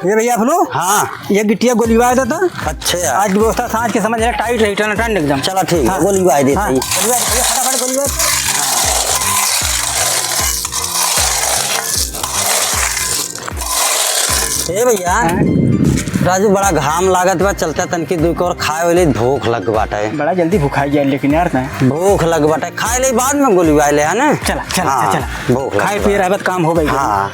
ये भैया फ्लू। हाँ ये गिट्टिया गोलीबार देता। अच्छा यार, आज व्यवस्था सांझ के समझ टाइट रही टन एकदम। चला ठीक है, हाँ। गोली बाय देते हाँ, हैं। गोलीबार भैया फटाफट गोलीबार। ए भैया राजू, बड़ा घाम लागत बा, चलता तनकी दुख और खाए वाले भूख लग बाटे। बड़ा जल्दी भूखाई जाए लेकिन यार ना भूख लग बाटे, खाए ले बाद में गोली बाय ले है ना। चला चला हाँ, चला भूख खाए पिए रहबत काम हो भाई। हाँ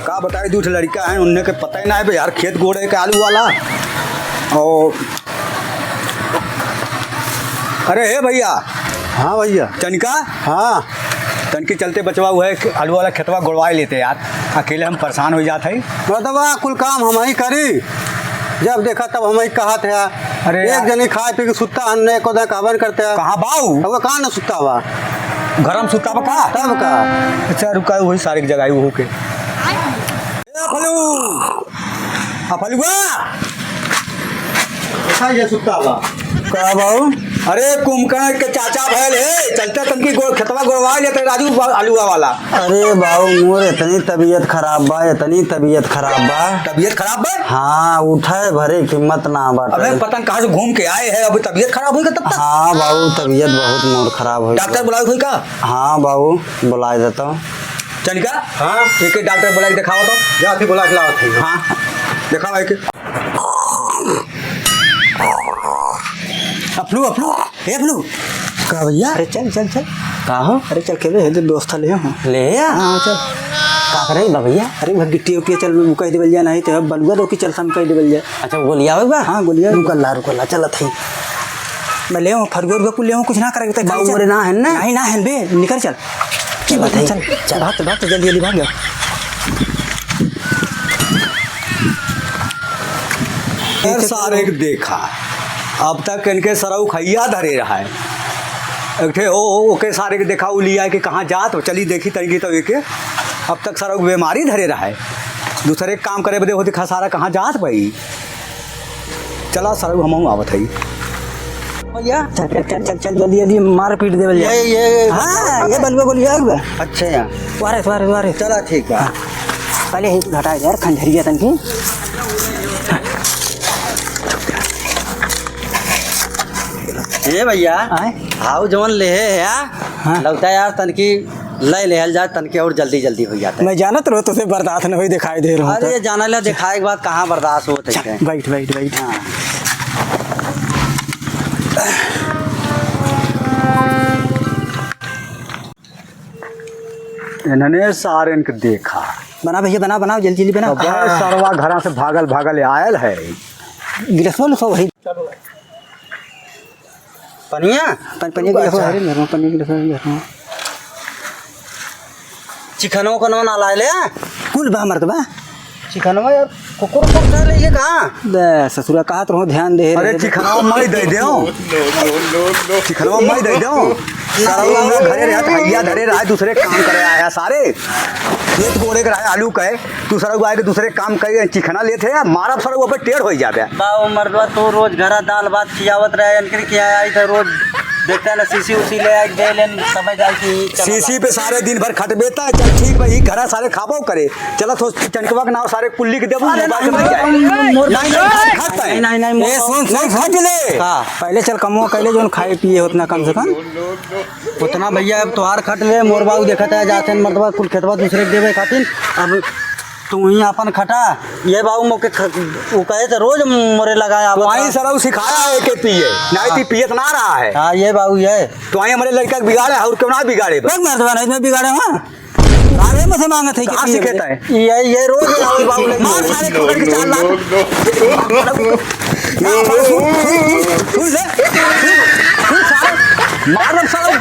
का बताए, दूठ लड़का है उनने के पता ही ना है यार, खेत गोड़े के आलू वाला। और अरे हे भैया। हाँ भैया। तनिका हाँ तनकी चलते बचवा हुआ है, आलू वाला खेतवा गोड़वा लेते यार, अकेले हम परेशान हो जाते हैं। मतलब कुल काम हम ही करी, जब देखा तब हम ही कहते हैं। अरे एक यार। जनी खाए पी के सुत्ता हमने को कहवन करते हैं। कहाँ बाऊ अब वो कहाँ न सुत्ता हुआ घर में सुता बका तब का। अच्छा रुका, वही सारे की जगह वो के फलू फलुआ ऐसा ये सुत्ता हुआ का बाऊ। अरे कुंभकर्ण के चाचा भैल है, चलते तनकी खेतवा गोड़वा लेते राजू आलूआ वाला। अरे बाबू मोर इतनी तबीयत खराब बा, इतनी तबीयत खराब बा। तबीयत खराब है? हाँ उठे भरे हिम्मत ना बाटे। अबे पता कहाँ से घूम के आए हैं, अभी तबीयत खराब हुई का तब तक? हाँ बाबू तबीयत बहुत मोर खराब हुई। डॉक्टर बुलाए हुई का? हाँ बाबू बुला देता हूँ। चनिका हाँ एक डॉक्टर बुला के दिखाओ तो। जाती बुला खिलाओ थी। हाँ दिखाओ एक। अफलू अफलू हे अफलू। का भैया? अरे चल चल चल। का हो? अरे चल खेले है व्यवस्था ले हूँ। ले आ। हाँ चल। का करे बा भैया? अरे वह गिट्टी उट्टी चल मुकई देवल जाए, नहीं तो बलुआ दो की चल सम कई देवल जाए। अच्छा गोलिया बा? हाँ गोलिया रुकल्ला चलत है। मैं ले हूँ फरगोर को ले हूँ, कुछ ना करेगा तो बाबू मोरे ना है ना? नहीं ना है बे, निकल चल चल चल चल भाग तो जल्दी जल्दी भाग जाओ। यार सारे के देखा अब तक इनके सरऊ खैया धरे रहा है। एक ठे ओके सारे के देखा लिया कि कहाँ जात हो, चली देखी तरीके तो एक अब तक सरऊ बीमारी धरे रहा है। दूसरे काम करे बदे होते खा सारा कहाँ जात भाई। चला सरऊ हम आवत है भैया चल चल चल चल चल जल्दी जल्दी मार पीट देवल जाए। ये हाँ ये बलुआ गोलिया बा। अच्छा यार, तुम्हारे तुम्हारे तुम्हारे चला ठीक बा। पहले ही घटा यार खंजरिया तन की। ए भैया आए हाउ जवन ले है हाँ। लगता है यार तनकी ले लेहल जाए तनके और जल्दी जल्दी हो जाता है। मैं जानत रहो तुझे बर्दाश्त नहीं हुई दिखाई दे रहा हूँ। अरे ये जाना ले दिखाए के बाद कहाँ बर्दाश्त होता है। बैठ बैठ बैठ। हाँ। इन्होंने सारे इनके देखा बना भैया बना बनाओ जल्दी जल्दी बना। सरवा घर से भागल भागल आयल है। गिलास वाला सब वही पनिया पनीर गिलास वाला है घर में, पनीर गिलास वाला घर में चिकनों को ना लाए ले। कुल बा मर्दबा। चिकनवा यार कुकुर को उठा ले, ये कहाँ? बे ससुरा कहा तो ध्यान दे। अरे चिकनवा मैं दे दो, चिकनवा मैं दे दो। सरवा घरे रहा भैया धरे रहा, दूसरे काम करे आया सारे खेत गोड़े के रहा आलू कहे तू सरवा आए के दूसरे काम करे चिकना लेते हैं मारा सरवा पे टेढ़ हो जाबे। बाबू मर्दवा तो रोज घर दाल भात खियावत रहे, इनके क्या आई था रोज देखते हैं ना सीसी उसी ले आए दे लेन समझ आई कि सीसी पे सारे दिन भर खट बेता है। चल ठीक भाई घर सारे खाबो करे। चला तो चनकवा के नाव सारे कुल्ली के देबो नहीं सुन सुन हट ले। हाँ पहले चल कमो कैले जो खाए पिए उतना कम से कम। उतना भैया अब तोहार खट ले, मोर बाबू देखा था जाते हैं मर्दवा कुल खेतवा दूसरे के देवे खातिर। अब तू ही अपन खटा ये बाबू मोके वो कहे थे रोज मोरे लगाया वहीं सरऊ सिखाया है के पिए नहीं पियत ना रहा है। हाँ ये बाबू ये तो वहीं हमारे लड़का के बिगाड़े और क्यों ना बिगाड़े बे? मर्दबा नहीं मैं बिगाड़े हुआ अरे मुझे मांगा था कहाँ सिखाता है? ये रोज राहुल बाबू ले मार सारे पकड़ के चाल मार सारे